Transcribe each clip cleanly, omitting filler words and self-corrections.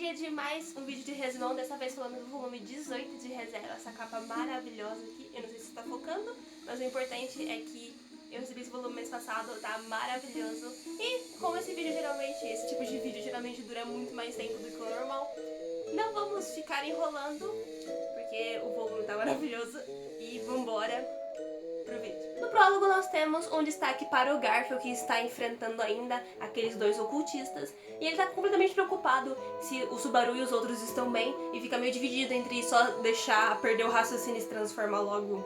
dia de mais um vídeo de resumão, dessa vez falando do volume 18 de ReZero, essa capa maravilhosa aqui. Eu não sei se você tá focando, mas o importante é que eu recebi esse volume mês passado, tá maravilhoso. E como esse tipo de vídeo geralmente dura muito mais tempo do que o normal, não vamos ficar enrolando, porque o volume tá maravilhoso, e vambora pro vídeo. No prólogo nós temos um destaque para o Garfiel, que está enfrentando ainda aqueles dois ocultistas, e ele tá completamente preocupado se o Subaru e os outros estão bem, e fica meio dividido entre só deixar perder o raciocínio e se transformar logo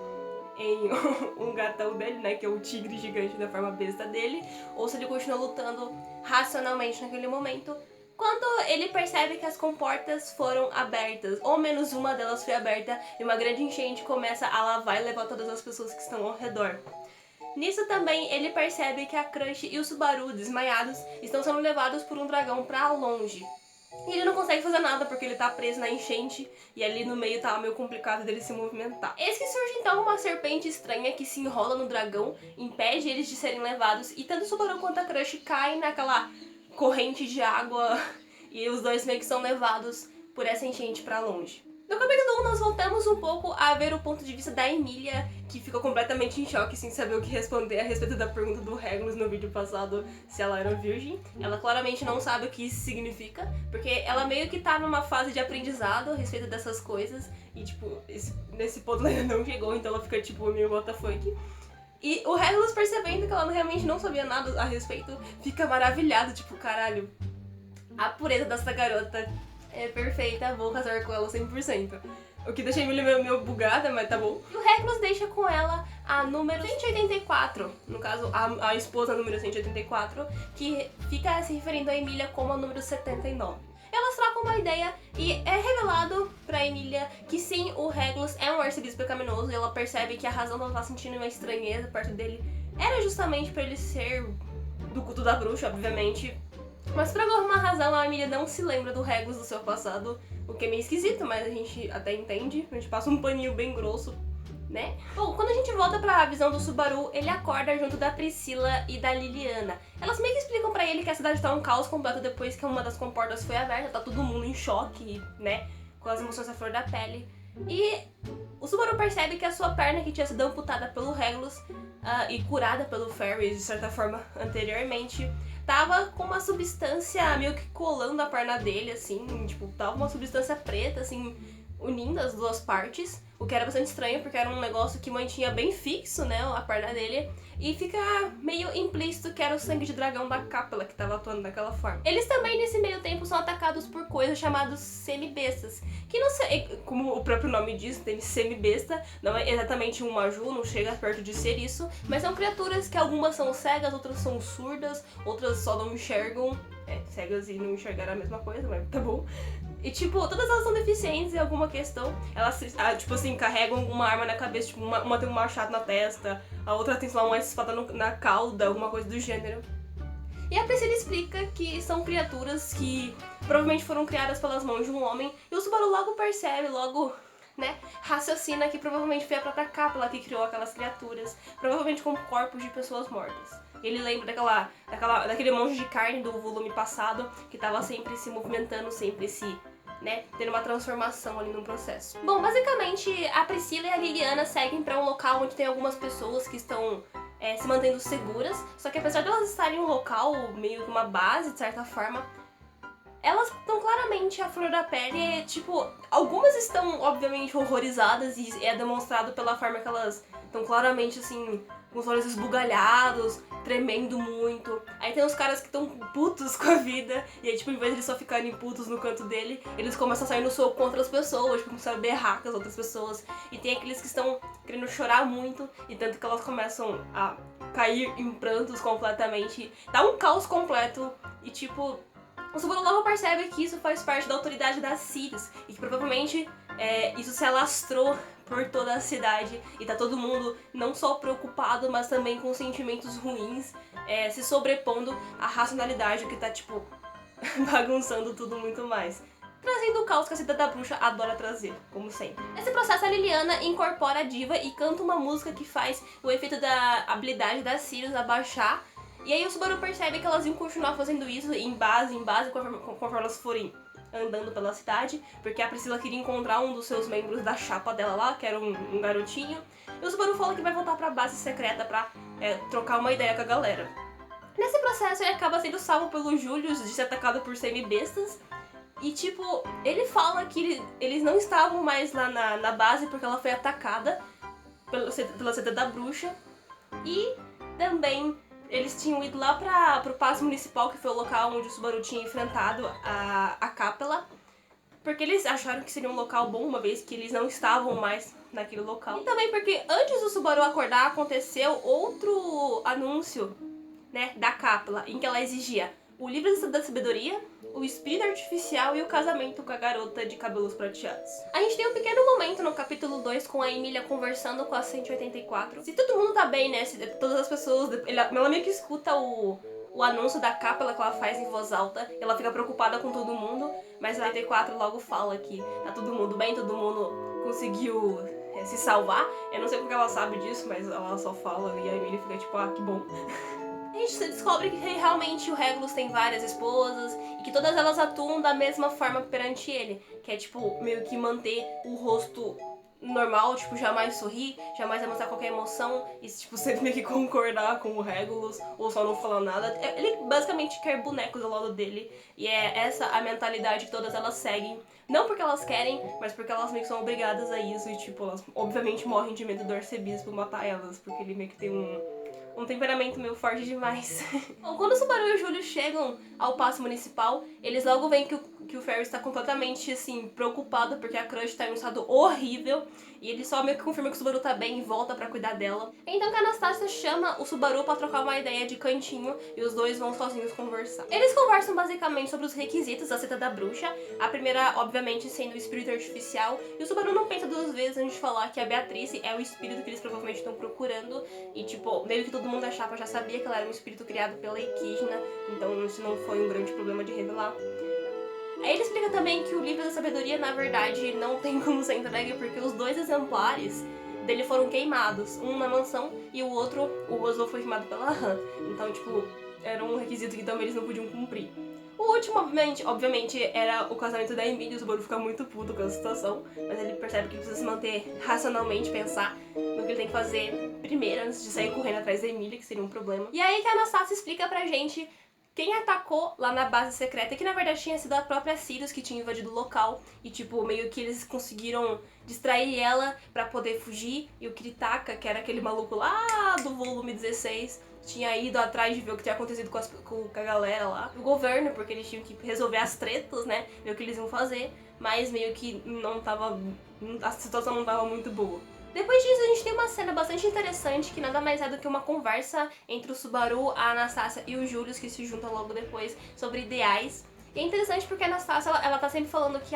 em um gatão dele, né, que é o tigre gigante da forma besta dele, ou se ele continua lutando racionalmente naquele momento. Quando ele percebe que as comportas foram abertas, ou menos uma delas foi aberta, e uma grande enchente começa a lavar e levar todas as pessoas que estão ao redor. Nisso também ele percebe que a Crush e o Subaru, desmaiados, estão sendo levados por um dragão pra longe. E ele não consegue fazer nada porque ele tá preso na enchente e ali no meio tá meio complicado dele se movimentar. Eis que surge então uma serpente estranha que se enrola no dragão, impede eles de serem levados, e tanto o Subaru quanto a Crush caem naquela corrente de água e os dois meio que são levados por essa enchente pra longe. No capítulo 1 nós voltamos um pouco a ver o ponto de vista da Emilia, que ficou completamente em choque sem saber o que responder a respeito da pergunta do Regulus no vídeo passado, se ela era virgem. Ela claramente não sabe o que isso significa, porque ela meio que tá numa fase de aprendizado a respeito dessas coisas, e tipo, nesse ponto ela ainda não chegou, então ela fica tipo meio what the fuck. E o Regulus, percebendo que ela realmente não sabia nada a respeito, fica maravilhado, tipo, caralho, a pureza dessa garota é perfeita, vou casar com ela 100%. O que deixa a Emilia meio bugada, mas tá bom. E o Regulus deixa com ela a número 184, no caso, a esposa número 184, que fica se referindo a Emilia como a número 79. Elas trocam uma ideia e é revelado pra Emilia que sim, o Regulus é um arcebispo pecaminoso, e ela percebe que a razão dela estar sentindo uma estranheza perto dele era justamente pra ele ser do culto da bruxa, obviamente. Mas por alguma razão a Emilia não se lembra do Regulus do seu passado, o que é meio esquisito, mas a gente até entende, a gente passa um paninho bem grosso, né? Bom, quando a gente volta pra visão do Subaru, ele acorda junto da Priscila e da Liliana. Elas meio que explicam pra ele que a cidade tá um caos completo depois que uma das comportas foi aberta, tá todo mundo em choque, né? Com as emoções à flor da pele. E o Subaru percebe que a sua perna, que tinha sido amputada pelo Regulus e curada pelo Ferris de certa forma anteriormente, tava com uma substância meio que colando a perna dele, assim, tipo, tava uma substância preta, assim, unindo as duas partes, o que era bastante estranho, porque era um negócio que mantinha bem fixo, né, a perna dele, e fica meio implícito que era o sangue de dragão da Capela que tava atuando daquela forma. Eles também, nesse meio tempo, são atacados por coisas chamadas semi-bestas, que não sei, como o próprio nome diz, tem semi-besta, não é exatamente um maju, não chega perto de ser isso, mas são criaturas que algumas são cegas, outras são surdas, outras só não enxergam, cegas e não enxergar a mesma coisa, mas tá bom. E tipo, todas elas são deficientes em alguma questão. Elas, tipo assim, carregam uma arma na cabeça, tipo, uma tem um machado na testa, a outra tem, sei lá, uma espada na cauda, alguma coisa do gênero. E a Priscila explica que são criaturas que provavelmente foram criadas pelas mãos de um homem, e o Subaru logo percebe, né, raciocina que provavelmente foi a própria Capela que criou aquelas criaturas, provavelmente com corpos de pessoas mortas. Ele lembra daquele monte de carne do volume passado, que tava sempre se movimentando, sempre né, tendo uma transformação ali no processo. Bom, basicamente a Priscila e a Liliana seguem pra um local onde tem algumas pessoas que estão se mantendo seguras, só que apesar de elas estarem em um local, meio que uma base, de certa forma, elas estão claramente à flor da pele, tipo, algumas estão obviamente horrorizadas e é demonstrado pela forma que elas estão claramente assim, com os olhos esbugalhados, tremendo muito. Aí tem os caras que estão putos com a vida, e aí tipo, em vez de eles só ficarem putos no canto dele, eles começam a sair no soco contra as pessoas, tipo, começam a berrar com as outras pessoas. E tem aqueles que estão querendo chorar muito, e tanto que elas começam a cair em prantos completamente. Tá um caos completo, e tipo, o Subaru logo percebe que isso faz parte da autoridade da Sirius, e que provavelmente isso se alastrou por toda a cidade, e tá todo mundo não só preocupado, mas também com sentimentos ruins, se sobrepondo à racionalidade, que tá, tipo, bagunçando tudo muito mais. Trazendo o caos que a cidade da bruxa adora trazer, como sempre. Nesse processo, a Liliana incorpora a diva e canta uma música que faz o efeito da habilidade da Sirius abaixar. E aí o Subaru percebe que elas iam continuar fazendo isso em base, conforme elas forem andando pela cidade, porque a Priscila queria encontrar um dos seus membros da chapa dela lá, que era um garotinho. E o Subaru fala que vai voltar pra base secreta pra trocar uma ideia com a galera. Nesse processo ele acaba sendo salvo pelo Julius de ser atacado por semi-bestas. E tipo, ele fala que eles não estavam mais lá na base porque ela foi atacada pela seta da bruxa. E também eles tinham ido lá pro Paço Municipal, que foi o local onde o Subaru tinha enfrentado a Capela, porque eles acharam que seria um local bom, uma vez que eles não estavam mais naquele local. E também porque antes do Subaru acordar, aconteceu outro anúncio, né, da Capela, em que ela exigia o livro da sabedoria, o espírito artificial e o casamento com a garota de cabelos prateados. A gente tem um pequeno momento no capítulo 2 com a Emília conversando com a 184. Se todo mundo tá bem, né, se todas as pessoas... Ela meio que escuta o anúncio da Capela que ela faz em voz alta, ela fica preocupada com todo mundo, mas a 84 logo fala que tá todo mundo bem, todo mundo conseguiu se salvar. Eu não sei porque ela sabe disso, mas ela só fala e a Emília fica tipo, ah, que bom. A gente descobre que realmente o Regulus tem várias esposas e que todas elas atuam da mesma forma perante ele, que é tipo, meio que manter o rosto normal, tipo, jamais sorrir, jamais demonstrar qualquer emoção e tipo, sempre meio que concordar com o Regulus ou só não falar nada. Ele basicamente quer bonecos ao lado dele e é essa a mentalidade que todas elas seguem. Não porque elas querem, mas porque elas meio que são obrigadas a isso e tipo, elas obviamente morrem de medo do arcebispo matar elas, porque ele meio que tem um temperamento meio forte demais. Bom, quando o Subaru e o Júlio chegam ao Paço Municipal, eles logo veem que o Ferris está completamente, assim, preocupado porque a Crush tá em um estado horrível e ele só meio que confirma que o Subaru tá bem e volta pra cuidar dela. Então que a Anastasia chama o Subaru pra trocar uma ideia de cantinho e os dois vão sozinhos conversar. Eles conversam basicamente sobre os requisitos da seta da bruxa, a primeira, obviamente, sendo o espírito artificial, e o Subaru não pensa duas vezes antes de falar que a Beatrice é o espírito que eles provavelmente estão procurando e, tipo, meio que todo mundo da chapa já sabia que ela era um espírito criado pela Equidna, então isso não foi um grande problema de revelar. Aí ele explica também que o livro da sabedoria, na verdade, não tem como ser entregue porque os dois exemplares dele foram queimados, um na mansão e o outro, o Oswald, foi queimado pela Han. Então, tipo, era um requisito que também eles não podiam cumprir. O último, obviamente, era o casamento da Emília. O Subaru fica muito puto com a situação, mas ele percebe que precisa se manter racionalmente, pensar no que ele tem que fazer primeiro, antes de sair correndo atrás da Emília, que seria um problema. E aí que a Anastasia explica pra gente quem atacou lá na base secreta, que na verdade tinha sido a própria Sirius que tinha invadido o local e, tipo, meio que eles conseguiram distrair ela pra poder fugir, e o Kiritaka, que era aquele maluco lá do volume 16, tinha ido atrás de ver o que tinha acontecido com a galera lá, o governo, porque eles tinham que resolver as tretas, né, ver o que eles iam fazer, mas meio que a situação não tava muito boa. Depois disso, a gente tem uma cena bastante interessante, que nada mais é do que uma conversa entre o Subaru, a Anastasia e o Julius, que se juntam logo depois, sobre ideais. E é interessante porque a Anastasia, ela tá sempre falando que,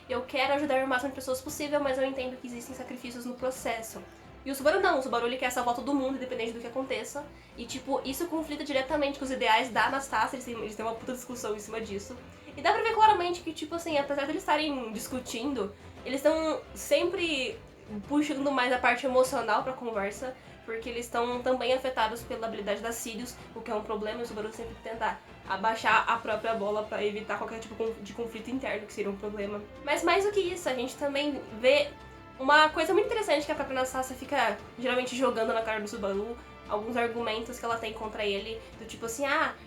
eu quero ajudar o máximo de pessoas possível, mas eu entendo que existem sacrifícios no processo. E o Subaru não, o Subaru ele quer salvar todo mundo, independente do que aconteça. E, tipo, isso conflita diretamente com os ideais da Anastasia, eles têm uma puta discussão em cima disso. E dá pra ver claramente que, tipo assim, apesar de eles estarem discutindo, eles estão sempre puxando mais a parte emocional pra conversa, porque eles estão também afetados pela habilidade da Sirius, o que é um problema, e o Subaru sempre tenta abaixar a própria bola pra evitar qualquer tipo de conflito interno, que seria um problema. Mas mais do que isso, a gente também vê uma coisa muito interessante, que a própria Anastasia fica geralmente jogando na cara do Subaru, alguns argumentos que ela tem contra ele, do tipo assim,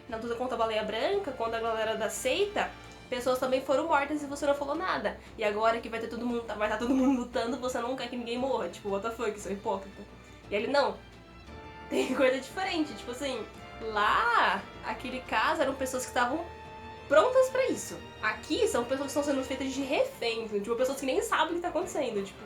na luta contra a Baleia Branca, contra a galera da seita, pessoas também foram mortas e você não falou nada. E agora que vai estar todo mundo lutando, você não quer que ninguém morra. Tipo, what the fuck, seu hipócrita. E ele, não, tem coisa diferente. Tipo assim, lá, aquele caso, eram pessoas que estavam prontas pra isso. Aqui são pessoas que estão sendo feitas de reféns, tipo, pessoas que nem sabem o que tá acontecendo. Tipo,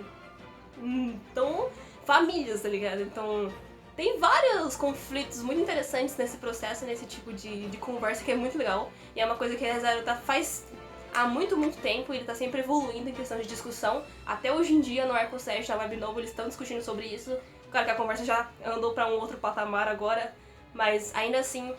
então, famílias, tá ligado? Então, tem vários conflitos muito interessantes nesse processo, nesse tipo de conversa, que é muito legal. E é uma coisa que a ReZero faz há muito, muito tempo, e ele tá sempre evoluindo em questão de discussão. Até hoje em dia, no Arco 7 da Web Novo, eles estão discutindo sobre isso. Claro que a conversa já andou pra um outro patamar agora, mas ainda assim,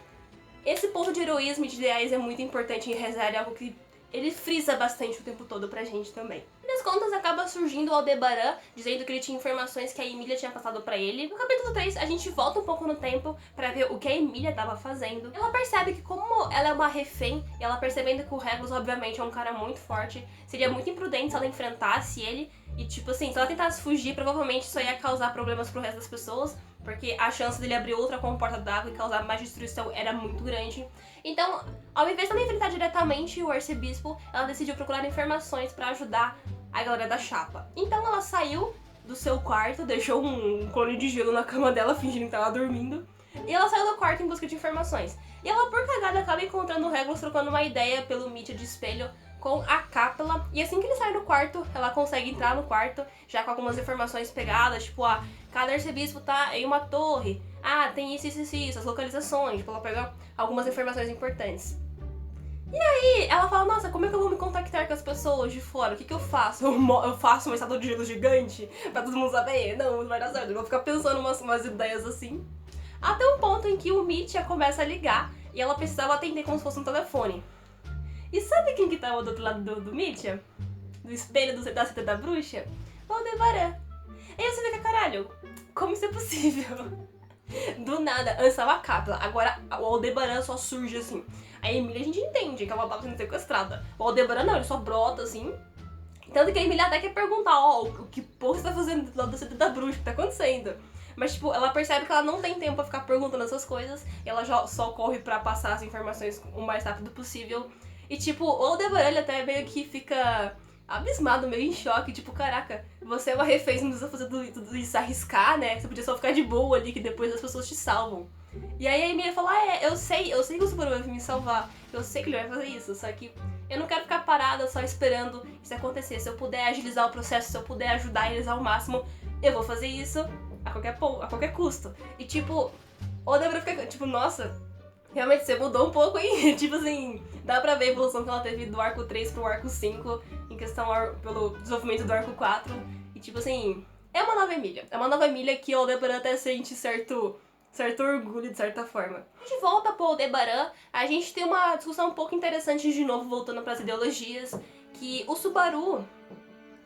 esse ponto de heroísmo e de ideais é muito importante em ReZero, é algo que ele frisa bastante o tempo todo pra gente também. E nas contas, acaba surgindo o Aldebaran, dizendo que ele tinha informações que a Emília tinha passado pra ele. No capítulo 3, a gente volta um pouco no tempo pra ver o que a Emília tava fazendo. Ela percebe que como ela é uma refém, e ela percebendo que o Regulus, obviamente, é um cara muito forte, seria muito imprudente se ela enfrentasse ele. E tipo assim, se ela tentasse fugir, provavelmente isso ia causar problemas pro resto das pessoas, porque a chance dele abrir outra comporta d'água e causar mais destruição era muito grande. Então, ao invés de ela enfrentar diretamente o arcebispo, ela decidiu procurar informações pra ajudar a galera da chapa. Então ela saiu do seu quarto, deixou um cone de gelo na cama dela, fingindo que tava dormindo, e ela saiu do quarto em busca de informações. E ela, por cagada, acaba encontrando o Regulus trocando uma ideia pelo mídia de espelho com a Capella, e assim que ele sai do quarto, ela consegue entrar no quarto, já com algumas informações pegadas, tipo, cada arcebispo tá em uma torre, tem isso, as localizações, tipo, ela pega algumas informações importantes. E aí, ela fala, nossa, como é que eu vou me contactar com as pessoas de fora? O que eu faço? Eu faço uma estátua de gelo gigante pra todo mundo saber? Não vai dar certo, eu vou ficar pensando umas ideias assim. Até um ponto em que o Mitya começa a ligar, e ela precisava atender como se fosse um telefone. E sabe quem que tava do outro lado do Mitya? Do espelho da Cidade da Bruxa? O Aldebaran. Aí você fica, caralho, como isso é possível? Do nada, antes tava a Capella, agora o Aldebaran só surge assim. A Emília a gente entende que ela tava sendo sequestrada. O Aldebaran não, ele só brota assim. Tanto que a Emília até quer perguntar, o que porra você tá fazendo do lado da Cidade da Bruxa, o que tá acontecendo? Mas, tipo, ela percebe que ela não tem tempo pra ficar perguntando essas coisas, e ela só corre pra passar as informações o mais rápido possível. E, tipo, o Aldebaran, ele até meio que fica abismado, meio em choque, tipo, caraca, você é uma refém, não precisa fazer tudo isso, arriscar, né? Você podia só ficar de boa ali, que depois as pessoas te salvam. E aí a Emília fala, eu sei que o Subaru vai me salvar, eu sei que ele vai fazer isso, só que eu não quero ficar parada só esperando isso acontecer. Se eu puder agilizar o processo, se eu puder ajudar eles ao máximo, eu vou fazer isso a qualquer custo. E tipo, o Aldebaran fica tipo, nossa, realmente você mudou um pouco, hein? Tipo assim, dá pra ver a evolução que ela teve do arco 3 pro arco 5, em questão pelo desenvolvimento do arco 4. E tipo assim, é uma nova Emília. É uma nova Emília que o Aldebaran até sente certo orgulho, de certa forma. A gente volta pro Aldebaran, a gente tem uma discussão um pouco interessante de novo, voltando pras ideologias, que o Subaru,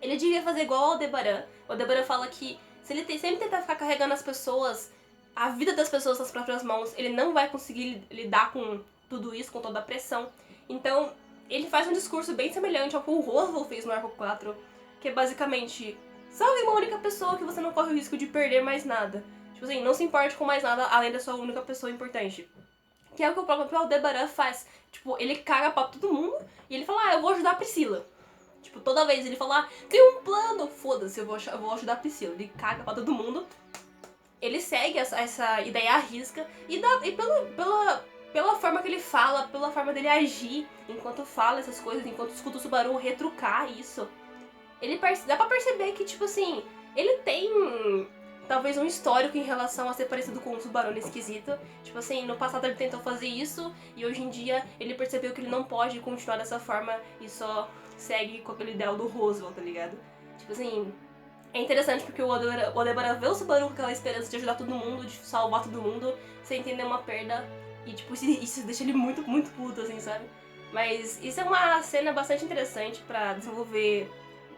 ele devia fazer igual ao Aldebaran. O Aldebaran fala que se ele sempre tentar ficar carregando as pessoas, a vida das pessoas nas próprias mãos, ele não vai conseguir lidar com tudo isso, com toda a pressão. Então, ele faz um discurso bem semelhante ao que o Roswell fez no arco 4, que é basicamente, salve uma única pessoa que você não corre o risco de perder mais nada. Tipo assim, não se importe com mais nada além da sua única pessoa importante. Que é o que o próprio Aldebaran faz. Tipo, ele caga pra todo mundo e ele fala, eu vou ajudar a Priscila. Tipo, toda vez ele fala, tem um plano, foda-se, eu vou ajudar a Priscila. Ele caga pra todo mundo. Ele segue essa ideia à risca e pela forma que ele fala, pela forma dele agir enquanto fala essas coisas, enquanto escuta o Subaru retrucar isso, dá pra perceber que, tipo assim, ele tem talvez um histórico em relação a ser parecido com o Subaru nesse quesito. Tipo assim, no passado ele tentou fazer isso e hoje em dia ele percebeu que ele não pode continuar dessa forma e só segue com aquele ideal do Roswell, tá ligado? Tipo assim, é interessante porque o Aldebaran vê o Subaru com aquela esperança de ajudar todo mundo, de salvar todo mundo, sem entender uma perda. E tipo, isso deixa ele muito, muito puto, assim, sabe? Mas isso é uma cena bastante interessante pra desenvolver,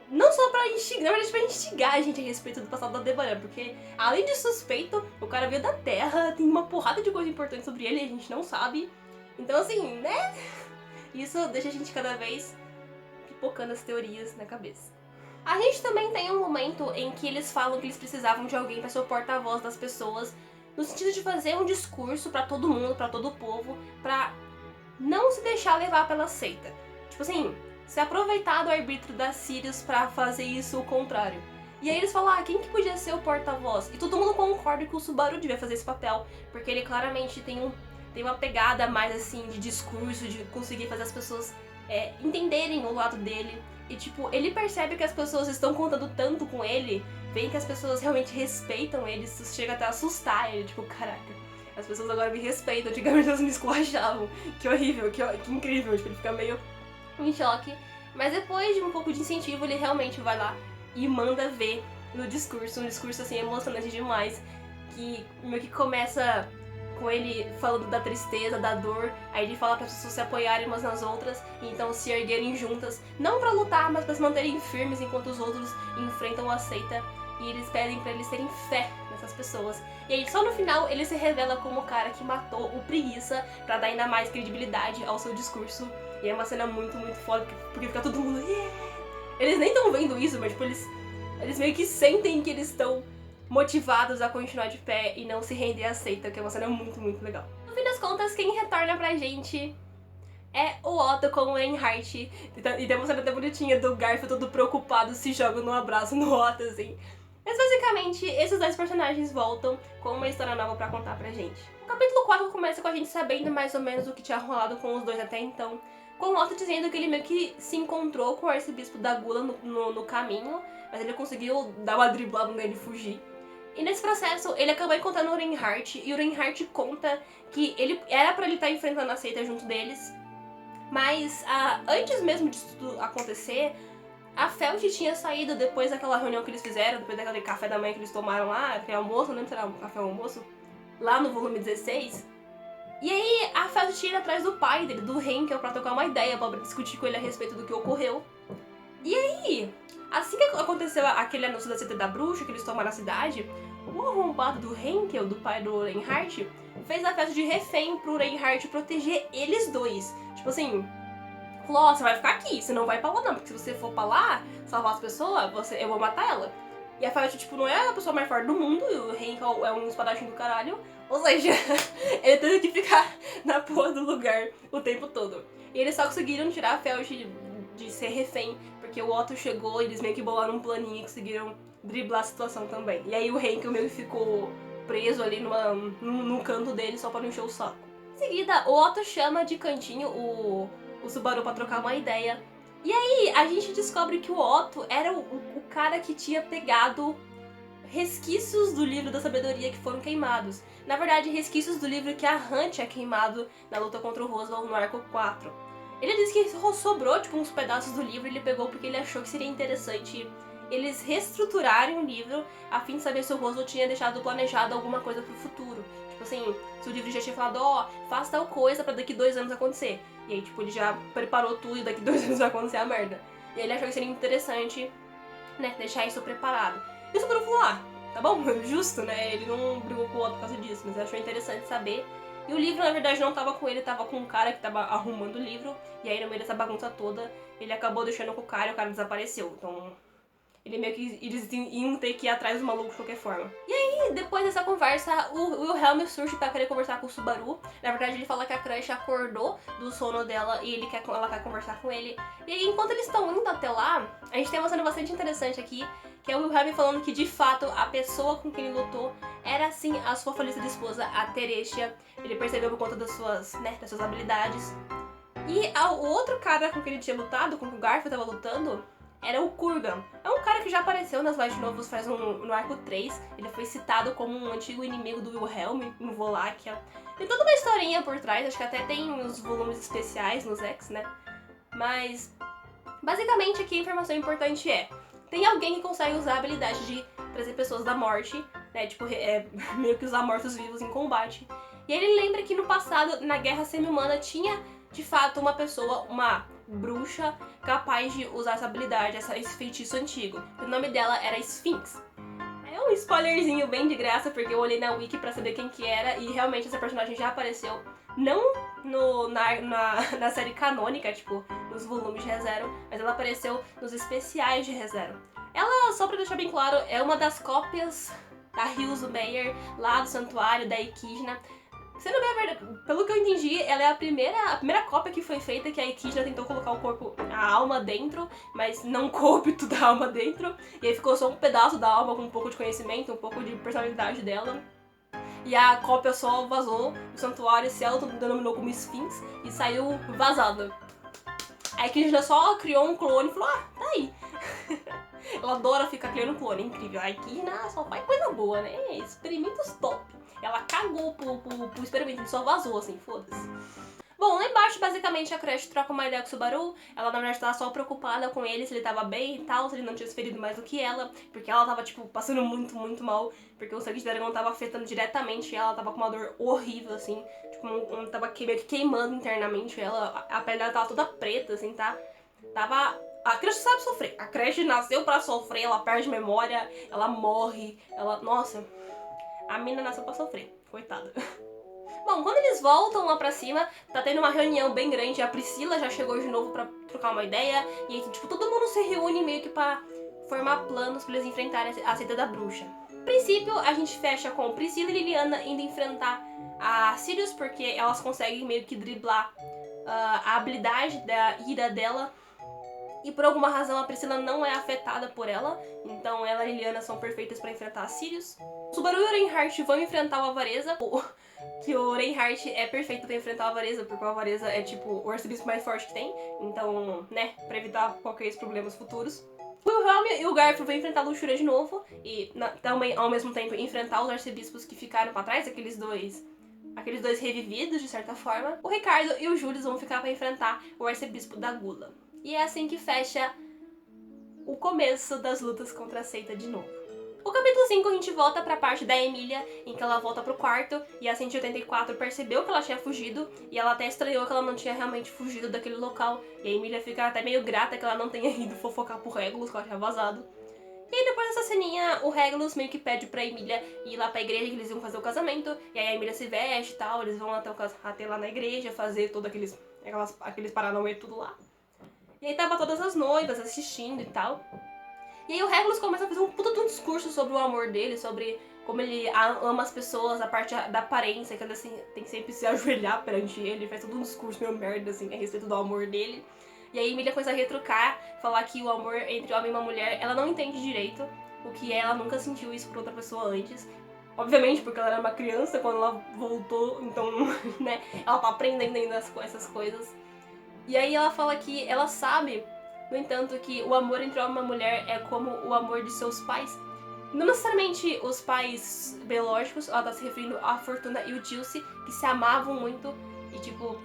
não só pra instigar, na verdade pra instigar a gente a respeito do passado do Aldebaran, porque além de suspeito, o cara veio da Terra, tem uma porrada de coisa importante sobre ele e a gente não sabe. Então assim, né? Isso deixa a gente cada vez pipocando as teorias na cabeça. A gente também tem um momento em que eles falam que eles precisavam de alguém pra ser o porta-voz das pessoas, no sentido de fazer um discurso pra todo mundo, pra todo o povo, pra não se deixar levar pela seita. Tipo assim, se aproveitar do arbítrio da Sirius pra fazer isso o contrário. E aí eles falam, quem que podia ser o porta-voz? E todo mundo concorda que o Subaru devia fazer esse papel, porque ele claramente tem uma pegada mais assim de discurso, de conseguir fazer as pessoas entenderem o lado dele. E tipo, ele percebe que as pessoas estão contando tanto com ele, vem que as pessoas realmente respeitam ele, isso chega até a assustar ele, tipo, caraca, as pessoas agora me respeitam, antigamente elas me esculachavam, que horrível, que incrível, tipo, ele fica meio em choque. Mas depois de um pouco de incentivo, ele realmente vai lá e manda ver no discurso, um discurso assim emocionante demais, que meio que começa com ele falando da tristeza, da dor. Aí ele fala para as pessoas se apoiarem umas nas outras e então se erguerem juntas, não para lutar, mas para se manterem firmes enquanto os outros enfrentam a seita. E eles pedem para eles terem fé nessas pessoas. E aí só no final ele se revela como o cara que matou o Preguiça para dar ainda mais credibilidade ao seu discurso. E é uma cena muito, muito foda, porque fica todo mundo... Yeah! Eles nem estão vendo isso, mas tipo, eles meio que sentem que eles estão motivados a continuar de pé e não se render à seita, que é uma cena muito, muito legal. No fim das contas, quem retorna pra gente é o Otto com o Reinhardt. E tem uma cena até bonitinha do Garfield todo preocupado, se joga num abraço no Otto, assim. Mas basicamente, esses dois personagens voltam com uma história nova pra contar pra gente. O capítulo 4 começa com a gente sabendo mais ou menos o que tinha rolado com os dois até então, com o Otto dizendo que ele meio que se encontrou com o arcebispo da Gula no caminho, mas ele conseguiu dar uma driblada nele e fugir. E nesse processo, ele acabou encontrando o Reinhardt, e o Reinhardt conta que ele era pra ele estar enfrentando a seita junto deles, mas antes mesmo disso tudo acontecer, a Felt tinha saído depois daquela reunião que eles fizeram, depois daquele café da manhã que eles tomaram lá, aquele almoço, não lembro se era um café ou almoço, lá no volume 16. E aí a Felt tinha ido atrás do pai dele, do Henkel, pra trocar uma ideia, pra discutir com ele a respeito do que ocorreu. E aí, assim que aconteceu aquele anúncio da seita da bruxa, que eles tomaram a cidade, o arrombado do Henkel, do pai do Reinhardt, fez a festa de refém pro Reinhardt proteger eles dois. Tipo assim, falou, ó, você vai ficar aqui, você não vai pra lá não, porque se você for pra lá, salvar as pessoas, eu vou matar ela. E a Felt, tipo, não é a pessoa mais forte do mundo, e o Henkel é um espadachim do caralho. Ou seja, ele teve que ficar na porra do lugar o tempo todo. E eles só conseguiram tirar a Felt de ser refém, porque o Otto chegou e eles meio que bolaram um planinho e conseguiram driblar a situação também. E aí o Henkel meio que ficou preso ali num canto dele só pra não encher o saco. Em seguida, o Otto chama de cantinho o Subaru pra trocar uma ideia. E aí a gente descobre que o Otto era o cara que tinha pegado resquícios do livro da sabedoria que foram queimados. Na verdade, resquícios do livro que a Han tinha queimado na luta contra o Roswell no arco 4. Ele disse que sobrou tipo uns pedaços do livro e ele pegou porque ele achou que seria interessante eles reestruturarem o livro a fim de saber se o Roswell tinha deixado planejado alguma coisa pro futuro. Tipo assim, se o livro já tinha falado, ó, faz tal coisa pra daqui 2 anos acontecer. E aí, tipo, ele já preparou tudo e daqui 2 anos vai acontecer a merda. E ele achou que seria interessante, né, deixar isso preparado. E o Subaru falou, tá bom, justo, né? Ele não brigou com o outro por causa disso, mas achou interessante saber. E o livro, na verdade, não tava com ele, tava com um cara que tava arrumando o livro. E aí, no meio dessa bagunça toda, ele acabou deixando com o cara e o cara desapareceu. Então, eles iam ter que ir atrás do maluco de qualquer forma. E aí, depois dessa conversa, o Wilhelm surge pra querer conversar com o Subaru. Na verdade, ele fala que a Crush acordou do sono dela e ela quer conversar com ele. E aí, enquanto eles estão indo até lá, a gente tem uma cena bastante interessante aqui, que é o Wilhelm falando que, de fato, a pessoa com quem ele lutou era, sim, a sua falecida esposa, a Teresia. Ele percebeu por conta das suas habilidades. E o outro cara com quem ele tinha lutado, com que o Garfield tava lutando, era o Kurgan. É um cara que já apareceu nas Light Novels no arco 3. Ele foi citado como um antigo inimigo do Wilhelm, em Wallachia. Tem toda uma historinha por trás, acho que até tem uns volumes especiais nos X, né? Mas, basicamente, aqui a informação importante é: tem alguém que consegue usar a habilidade de trazer pessoas da morte, né? Tipo, meio que usar mortos-vivos em combate. E ele lembra que no passado, na Guerra Semi-Humana, tinha, de fato, uma pessoa, uma bruxa, capaz de usar essa habilidade, esse feitiço antigo. O nome dela era Sphinx. É um spoilerzinho bem de graça, porque eu olhei na wiki pra saber quem que era, e realmente essa personagem já apareceu, não na série canônica, tipo, nos volumes de ReZero, mas ela apareceu nos especiais de ReZero. Ela, só pra deixar bem claro, é uma das cópias da Hills Meyer, lá do santuário da Equidna. Sendo bem a verdade, pelo que eu entendi, ela é a primeira cópia que foi feita, que a Equidna tentou colocar o corpo, a alma dentro, mas não coube toda a alma dentro. E aí ficou só um pedaço da alma com um pouco de conhecimento, um pouco de personalidade dela. E a cópia só vazou, o santuário se autodenominou como Sphinx e saiu vazada. A Equidna só criou um clone e falou, tá aí. Ela adora ficar criando clone, é incrível. A Equidna só faz coisa boa, né? Experimentos top. Ela cagou pro experimento, só vazou, assim, foda-se. Bom, lá embaixo, basicamente, a Crush troca uma ideia com o Subaru. Ela, na verdade, tava só preocupada com ele, se ele tava bem e tal, se ele não tinha se ferido mais do que ela. Porque ela tava, tipo, passando muito, muito mal. Porque o sangue de dragão tava afetando diretamente ela. Tava com uma dor horrível, assim. Tipo, tava meio que queimando internamente ela. A pele dela tava toda preta, assim, tá? Tava... A Crush sabe sofrer. A Crush nasceu pra sofrer, ela perde memória, ela morre, ela... Nossa, a mina nasceu pra sofrer. Coitada. Bom, quando eles voltam lá pra cima, tá tendo uma reunião bem grande, a Priscila já chegou de novo pra trocar uma ideia, e aí, tipo, todo mundo se reúne meio que pra formar planos pra eles enfrentarem a seita da bruxa. No princípio, a gente fecha com Priscila e Liliana indo enfrentar a Sirius, porque elas conseguem meio que driblar a habilidade da ira dela, e por alguma razão a Priscila não é afetada por ela, então ela e a Liliana são perfeitas pra enfrentar a Sirius. Subaru e o Reinhardt vão enfrentar o Avareza, que o Reinhardt é perfeito pra enfrentar o Avareza, porque o Avareza é tipo o arcebispo mais forte que tem, então, né, pra evitar qualquer problemas futuros. O Wilhelm e o Garfield vão enfrentar a Luxúria de novo, e também, ao mesmo tempo, enfrentar os arcebispos que ficaram pra trás, aqueles dois revividos, de certa forma. O Ricardo e o Júlio vão ficar pra enfrentar o arcebispo da Gula. E é assim que fecha o começo das lutas contra a seita de novo. O capítulo 5 a gente volta pra parte da Emília, em que ela volta pro quarto, e a 184 percebeu que ela tinha fugido, e ela até estranhou que ela não tinha realmente fugido daquele local, e a Emília fica até meio grata que ela não tenha ido fofocar pro Regulus, que ela tinha vazado. E aí depois dessa ceninha, o Regulus meio que pede pra Emília ir lá pra igreja, que eles iam fazer o casamento, e aí a Emília se veste e tal, eles vão até lá na igreja, fazer todos aqueles paranauê tudo lá. E aí tava todas as noivas assistindo e tal. E aí o Regulus começa a fazer um puta de um discurso sobre o amor dele, sobre como ele ama as pessoas, a parte da aparência, que ele assim, tem que sempre se ajoelhar perante ele, faz todo um discurso meio merda, assim, a respeito do amor dele. E aí a Emília começa a retrucar, falar que o amor entre homem e uma mulher, ela não entende direito, o que ela nunca sentiu isso por outra pessoa antes. Obviamente, porque ela era uma criança quando ela voltou, então, né, ela tá aprendendo ainda essas coisas. E aí ela fala que ela sabe, no entanto, que o amor entre homem e uma mulher é como o amor de seus pais. Não necessariamente os pais biológicos, ela tá se referindo à Fortuna e o Gilce, que se amavam muito e, tipo,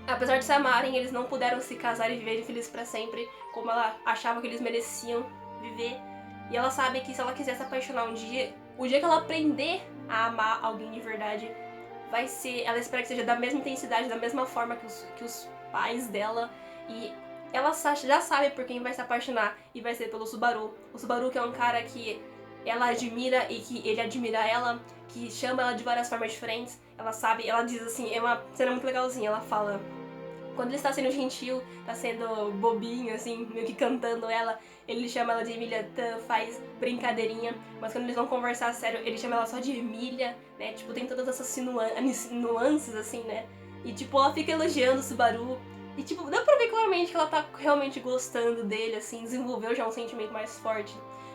apesar de se amarem, eles não puderam se casar e viverem felizes pra sempre, como ela achava que eles mereciam viver. E ela sabe que se ela quiser se apaixonar um dia, o dia que ela aprender a amar alguém de verdade, vai ser, ela espera que seja da mesma intensidade, da mesma forma que os pais dela, e ela já sabe por quem vai se apaixonar, e vai ser pelo Subaru. O Subaru, que é um cara que ela admira e que ele admira ela, que chama ela de várias formas diferentes. Ela sabe, ela diz assim, é uma cena muito legalzinha, ela fala, quando ele está sendo gentil, tá sendo bobinho, assim, meio que cantando ela, ele chama ela de Emília, faz brincadeirinha, mas quando eles vão conversar sério, ele chama ela só de Emília, né? Tipo, tem todas essas nuances, assim, né? E, tipo, ela fica elogiando o Subaru, e, tipo, dá pra ver claramente que ela tá realmente gostando dele, assim, desenvolveu já um sentimento mais forte.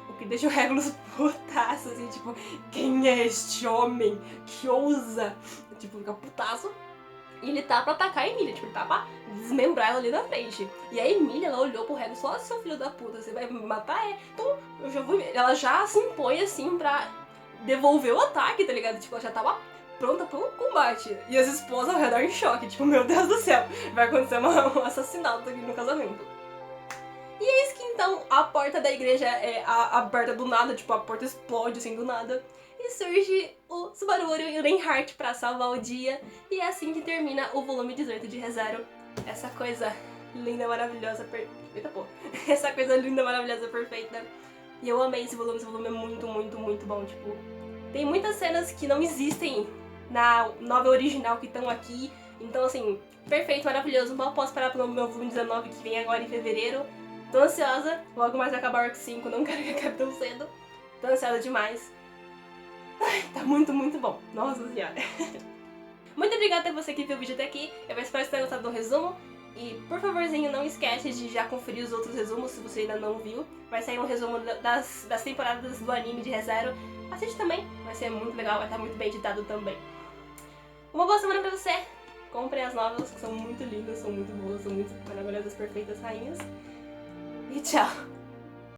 O que deixa o Regulus putaço, assim, tipo, quem é este homem que ousa? Tipo, fica putaço. E ele tá pra atacar a Emília, tipo, ele tá pra desmembrar ela ali na frente. E a Emília, ela olhou pro Regulus e falou, seu filho da puta, você vai me matar? Então, eu já vou... Ela já se impõe, assim, pra devolver o ataque, tá ligado? Tipo, ela já tava pronta pro combate. E as esposas ao redor em choque, tipo, meu Deus do céu, vai acontecer um assassinato aqui no casamento. E é isso que, então, a porta da igreja é aberta do nada, tipo, a porta explode, assim, do nada. E surge o Subaru e o Reinhardt pra salvar o dia. E é assim que termina o volume 18 de ReZero. Essa coisa linda, maravilhosa, Eita, pô. Essa coisa linda, maravilhosa, perfeita. E eu amei esse volume é muito, muito, muito bom, tipo... Tem muitas cenas que não existem na novela original que estão aqui. Então, assim, perfeito, maravilhoso. Mal posso parar pro meu volume 19 que vem agora em fevereiro. Tô ansiosa, logo mais vai acabar o Arco 5, não quero que acabe tão cedo. Tô ansiosa demais. Ai, tá muito, muito bom. Nossa senhora. Muito obrigada a você que viu o vídeo até aqui. Eu espero que você tenha gostado do resumo. E, por favorzinho, não esquece de já conferir os outros resumos, se você ainda não viu. Vai sair um resumo das temporadas do anime de ReZero. Assiste também, vai ser muito legal, vai estar muito bem editado também. Uma boa semana pra você. Comprem as novelas, que são muito lindas, são muito boas, são muito maravilhosas, perfeitas rainhas. E tchau!